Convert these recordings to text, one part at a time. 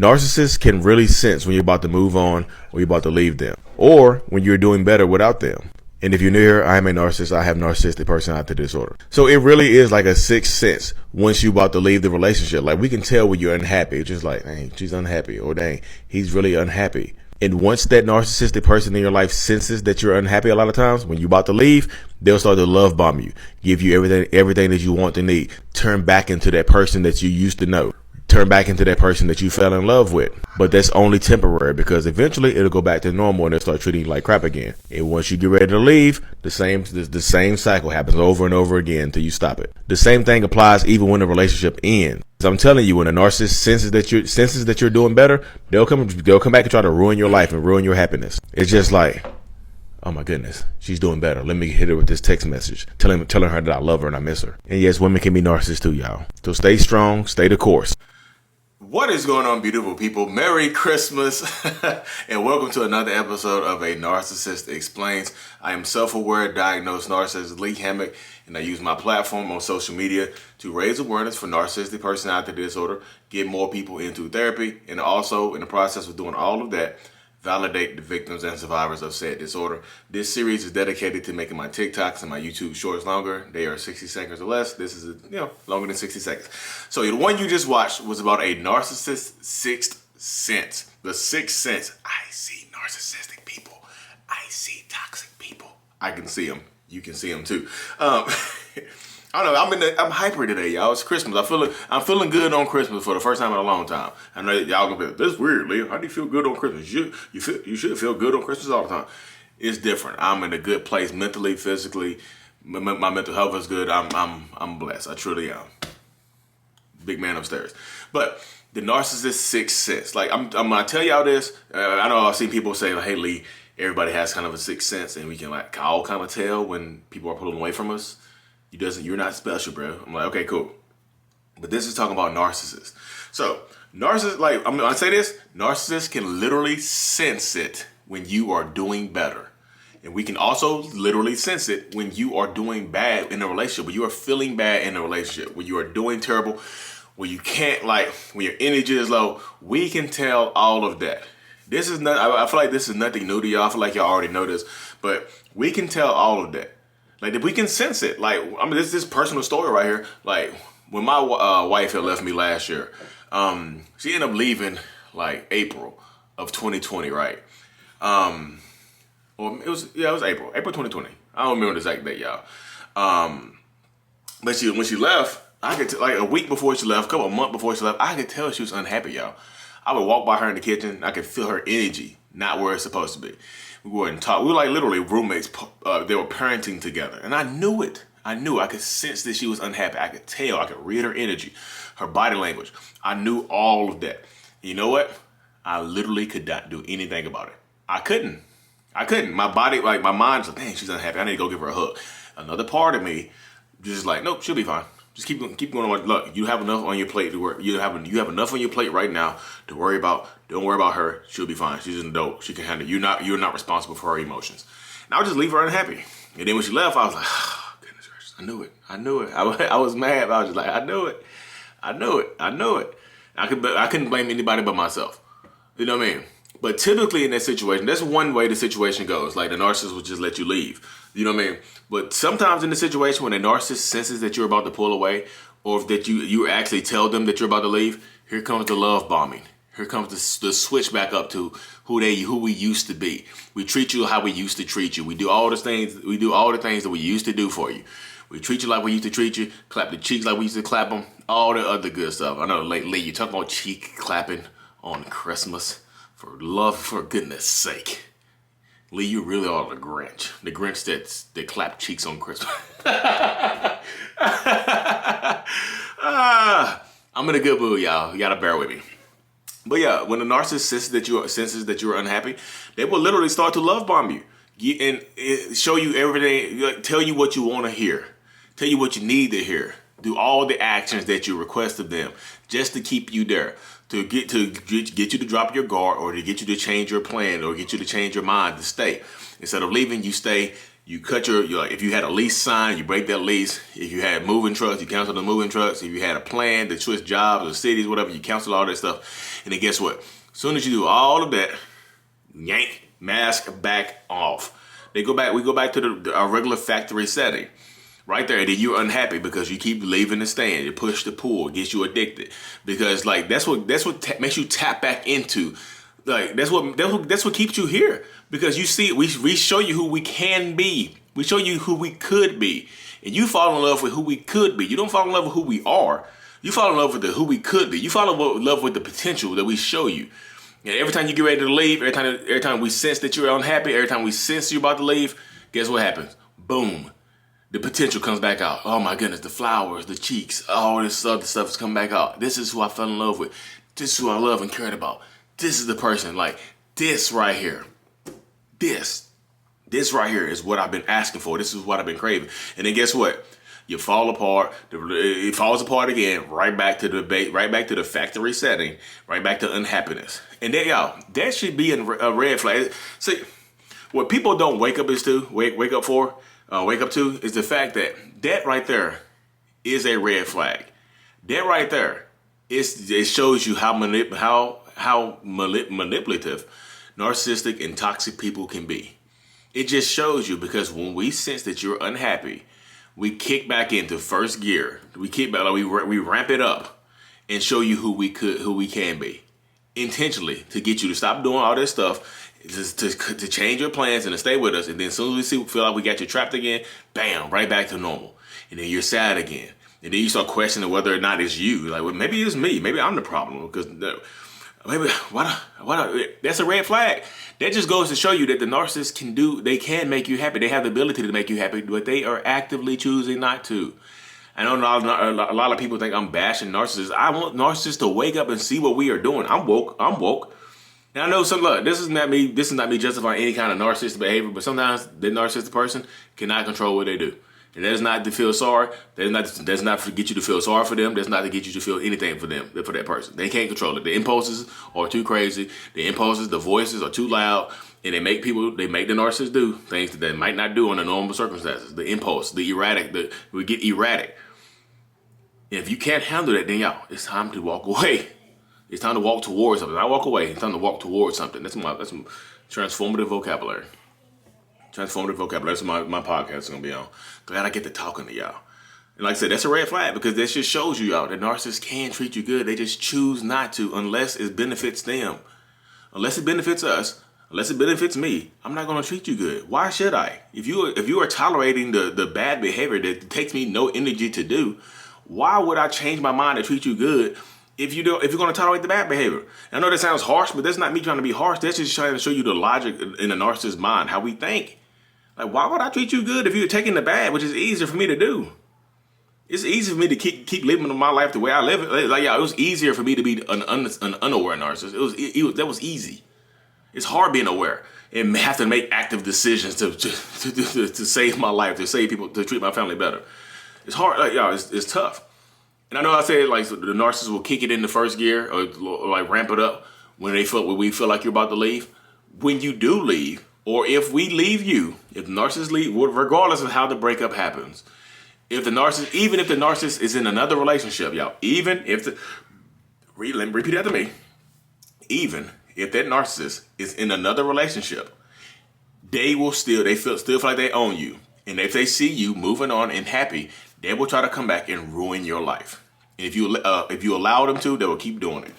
Narcissists can really sense when you're about to move on or you're about to leave them, or when you're doing better without them. And if you're new here, I am a narcissist. I have narcissistic personality disorder. So it really is like a sixth sense once you're about to leave the relationship. Like, we can tell when you're unhappy. It's just like, dang, she's unhappy, or dang, he's really unhappy. And once that narcissistic person in your life senses that you're unhappy, a lot of times when you're about to leave, they'll start to love bomb you, give you everything that you want to need, turn back into that person that you used to know. Turn back into that person that you fell in love with. But that's only temporary, because eventually it'll go back to normal and they'll start treating you like crap again. And once you get ready to leave, the same cycle happens over and over again until you stop it. The same thing applies even when the relationship ends. I'm telling you, when a narcissist senses that you're doing better, they'll come back and try to ruin your life and ruin your happiness. It's just like, oh my goodness, she's doing better. Let me hit her with this text message, telling her that I love her and I miss her. And yes, women can be narcissists too, y'all. So stay strong, stay the course. What is going on, beautiful people? Merry Christmas and welcome to another episode of A Narcissist Explains. I am self-aware diagnosed narcissist Lee Hammock, and I use my platform on social media to raise awareness for narcissistic personality disorder, get more people into therapy, and also in the process of doing all of that, validate the victims and survivors of said disorder. This series is dedicated to making my TikToks and my YouTube shorts longer. They are 60 seconds or less. This is, longer than 60 seconds. So the one you just watched was about a narcissist's sixth sense. The sixth sense. I see narcissistic people. I see toxic people. I can see them. You can see them too. I don't know. I'm hyper today, y'all. It's Christmas. I'm feeling good on Christmas for the first time in a long time. I know y'all gonna be like, "This is weird, Leo. How do you feel good on Christmas? You should feel good on Christmas all the time." It's different. I'm in a good place mentally, physically. My mental health is good. I'm blessed. I truly am. Big man upstairs. But the narcissist's sixth sense. Like, I'm gonna tell y'all this. I know I've seen people say, like, "Hey, Lee, everybody has kind of a sixth sense, and we can like all kind of tell when people are pulling away from us. You're not special, bro." I'm like, okay, cool. But this is talking about narcissists. So narcissists, like, I say this, narcissists can literally sense it when you are doing better. And we can also literally sense it when you are doing bad in a relationship, when you are feeling bad in a relationship, when you are doing terrible, when you can't, like, when your energy is low. We can tell all of that. This is not, I feel like this is nothing new to y'all. I feel like y'all already know this, but we can tell all of that. Like, if we can sense it, like, this is personal story right here. Like, when my wife had left me last year, she ended up leaving like April of 2020, right? Well, it was April 2020. I don't remember the exact date, y'all. But when she left, I could like a week before she left, a month before she left, I could tell she was unhappy, y'all. I would walk by her in the kitchen, I could feel her energy not where it's supposed to be. We wouldn't talk. We were like literally roommates. They were parenting together. And I knew it. I could sense that she was unhappy. I could tell. I could read her energy, her body language. I knew all of that. You know what? I literally could not do anything about it. I couldn't. My body, like my mind, was like, dang, she's unhappy. I need to go give her a hug. Another part of me just like, nope, she'll be fine. Just keep going on. Look, you have enough on your plate to work. You have enough on your plate right now to worry about. Don't worry about her. She'll be fine. She's an adult. She can handle it. You're not responsible for her emotions. And I'll just leave her unhappy. And then when she left, I was like, oh, goodness gracious, I knew it. I was mad. But I was just like, I knew it. I couldn't blame anybody but myself. You know what I mean? But typically in that situation, that's one way the situation goes. Like, the narcissist will just let you leave. You know what I mean? But sometimes in the situation when a narcissist senses that you're about to pull away, or that you actually tell them that you're about to leave, here comes the love bombing. Here comes the switch back up to who we used to be. We treat you how we used to treat you. We do all the things that we used to do for you. We treat you like we used to treat you. Clap the cheeks like we used to clap them. All the other good stuff. I know lately you talk about cheek clapping on Christmas. For goodness sake. Lee, you really are the Grinch. The Grinch that clap cheeks on Christmas. I'm in a good mood, y'all. You gotta bear with me. But yeah, when the narcissist senses that you're unhappy, they will literally start to love bomb you and show you everything, tell you what you want to hear, tell you what you need to hear, do all the actions that you request of them just to keep you there. To get you to drop your guard, or to get you to change your plan, or get you to change your mind to stay. Instead of leaving, you stay, You cut your if you had a lease signed, you break that lease. If you had moving trucks, you cancel the moving trucks. If you had a plan to switch jobs or cities, whatever, you cancel all that stuff. And then guess what? As soon as you do all of that, yank, mask back off. We go back to our regular factory setting. Right there, and then you're unhappy because you keep leaving the stand. You push the pull, it gets you addicted. Because like that's what makes you tap back into. Like that's what keeps you here. Because you see, we show you who we can be. We show you who we could be, and you fall in love with who we could be. You don't fall in love with who we are. You fall in love with who we could be. You fall in love with the potential that we show you. And every time you get ready to leave, every time we sense that you're unhappy, every time we sense you're about to leave, guess what happens? Boom. The potential comes back out. Oh my goodness, the flowers, the cheeks, all this other stuff is coming back out. This is who I fell in love with. This is who I love and cared about. This is the person, like this right here. This right here is what I've been asking for. This is what I've been craving. And then guess what? You fall apart. It falls apart again. Right back to the debate. Right back to the factory setting. Right back to unhappiness. And then y'all, that should be a red flag. See, what people don't wake up to is the fact that right there is a red flag. That right there it shows you how manipulative, narcissistic, and toxic people can be. It just shows you, because when we sense that you're unhappy, we kick back into first gear. We kick back, we ramp it up and show you who we can be, intentionally, to get you to stop doing all this stuff. To change your plans and to stay with us. And then as soon as we feel like we got you trapped again, bam, right back to normal. And then you're sad again. And then you start questioning whether or not it's you. Like, well, maybe it's me. Maybe I'm the problem. Because maybe that's a red flag. That just goes to show you that the narcissist they can make you happy. They have the ability to make you happy, but they are actively choosing not to. I know a lot of people think I'm bashing narcissists. I want narcissists to wake up and see what we are doing. I'm woke. And I know this is not me justifying any kind of narcissistic behavior, but sometimes the narcissistic person cannot control what they do. And that's not to feel sorry. That's not to get you to feel sorry for them. That's not to get you to feel anything for that person. They can't control it. The impulses are too crazy. The voices are too loud, and they make the narcissist do things that they might not do under normal circumstances. The impulse, we get erratic. And if you can't handle that, then y'all, it's time to walk away. It's time to walk towards something. Not walk away. It's time to walk towards something. That's some transformative vocabulary. That's what my podcast is going to be on. Glad I get to talking to y'all. And like I said, that's a red flag, because that just shows you, y'all, that narcissists can treat you good. They just choose not to unless it benefits them. Unless it benefits us, unless it benefits me, I'm not going to treat you good. Why should I? If you are tolerating the bad behavior that takes me no energy to do, why would I change my mind to treat you good? If you're going to tolerate the bad behavior. I know that sounds harsh, but that's not me trying to be harsh. That's just trying to show you the logic in the narcissist's mind, how we think. Like, why would I treat you good if you're taking the bad, which is easier for me to do? It's easy for me to keep living my life the way I live it. Like, yeah, it was easier for me to be an unaware narcissist. That was easy. It's hard being aware and have to make active decisions to save my life, to save people, to treat my family better. It's hard. Like, y'all, it's tough. And I know I said, like, the narcissist will kick it in the first gear or like ramp it up when we feel like you're about to leave. When you do leave, or if we leave you, if the narcissist leave, regardless of how the breakup happens, even if the narcissist is in another relationship, y'all, let me repeat after me. Even if that narcissist is in another relationship, they feel like they own you. And if they see you moving on and happy, they will try to come back and ruin your life. And if you allow them to, they will keep doing it.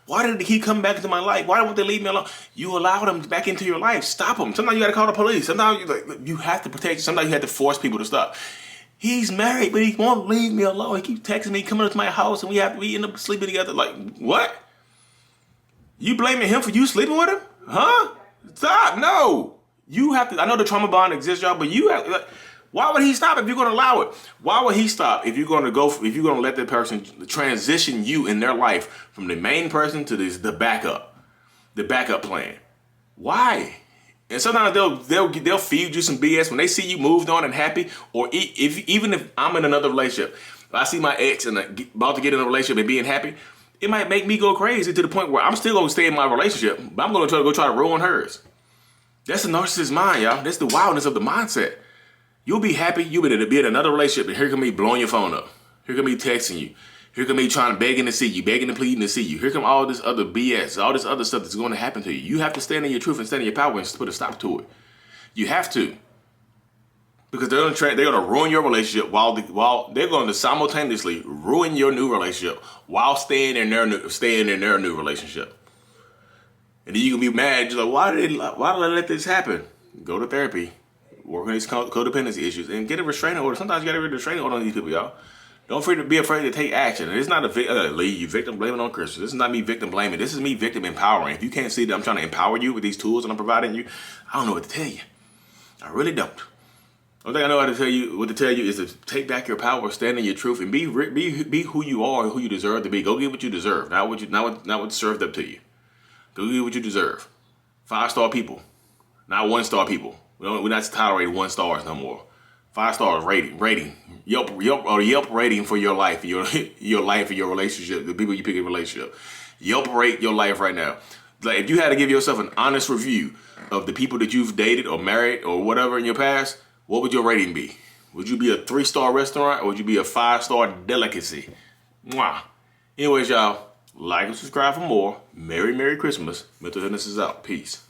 Why did he come back into my life? Why won't they leave me alone? You allow them back into your life. Stop them. Sometimes you got to call the police. Sometimes you have to protect. Sometimes you have to force people to stop. He's married, but he won't leave me alone. He keeps texting me, coming to my house, and we end up sleeping together. Like, what? You blaming him for you sleeping with him? Huh? Stop. No. You have to. I know the trauma bond exists, y'all, but you have. Why would he stop if you're going to allow it? Why would he stop if you're going to let that person transition you in their life from the main person to the backup plan? Why? And sometimes they'll feed you some BS when they see you moved on and happy, or even if I'm in another relationship, if I see my ex and about to get in a relationship and being happy, it might make me go crazy to the point where I'm still going to stay in my relationship, but I'm going to try to ruin hers. That's the narcissist's mind, y'all. That's the wildness of the mindset. You'll be happy. You'll be in another relationship, and here come me blowing your phone up. Here come me texting you. Here come me trying to begging to see you, begging and pleading to see you. Here come all this other BS, all this other stuff that's going to happen to you. You have to stand in your truth and stand in your power and put a stop to it. You have to. Because they're gonna ruin your relationship while they're going to simultaneously ruin your new relationship while staying in their new relationship. And then you can be mad. You're like, why did I let this happen? Go to therapy, work on these codependency issues, and get a restraining order. Sometimes you got to get a restraining order on these people, y'all. Don't be afraid to take action. And it's not you victim blaming on Christians. This is not me victim blaming. This is me victim empowering. If you can't see that I'm trying to empower you with these tools that I'm providing you, I don't know what to tell you. I really don't. The only thing I know what to tell you is to take back your power, stand in your truth, and be who you are and who you deserve to be. Go get what you deserve, not what's served up to you. Go get what you deserve. 5-star people, not 1-star people. We're not tolerating 1 stars no more. 5 stars rating. Yelp rating for your life, your life and your relationship, the people you pick in a relationship. Yelp rate your life right now. Like if you had to give yourself an honest review of the people that you've dated or married or whatever in your past, what would your rating be? Would you be a 3-star restaurant or would you be a 5-star delicacy? Mwah. Anyways, y'all, like and subscribe for more. Merry Christmas. Mental Illness is out. Peace.